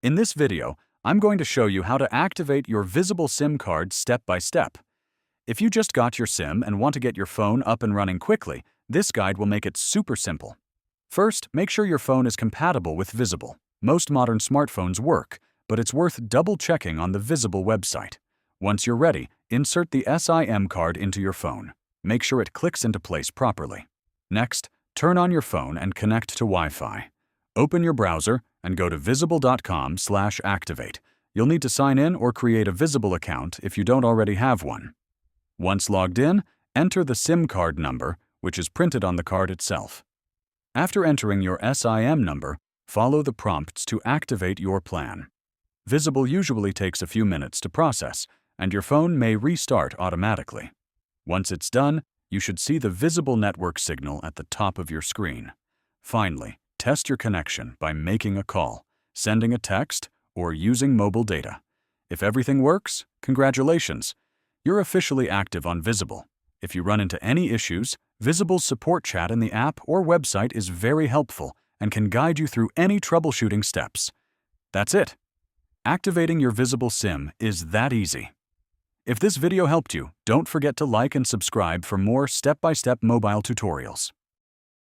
In this video, I'm going to show you how to activate your visible SIM card step by step. If you just got your SIM and want to get your phone up and running quickly, this guide will make it super simple. First, make sure your phone is compatible with Visible. Most modern smartphones work, but it's worth double-checking on the Visible website. Once you're ready, insert the SIM card into your phone. Make sure it clicks into place properly. Next, turn on your phone and connect to Wi-Fi. Open your browser and go to visible.com/activate. You'll need to sign in or create a Visible account if you don't already have one. Once logged in, enter the SIM card number, which is printed on the card itself. After entering your SIM number, follow the prompts to activate your plan. Visible usually takes a few minutes to process, and your phone may restart automatically. Once it's done, you should see the Visible network signal at the top of your screen. Finally, test your connection by making a call, sending a text, or using mobile data. If everything works, congratulations! You're officially active on Visible. If you run into any issues, Visible's support chat in the app or website is very helpful and can guide you through any troubleshooting steps. That's it. Activating your Visible SIM is that easy. If this video helped you, don't forget to like and subscribe for more step-by-step mobile tutorials.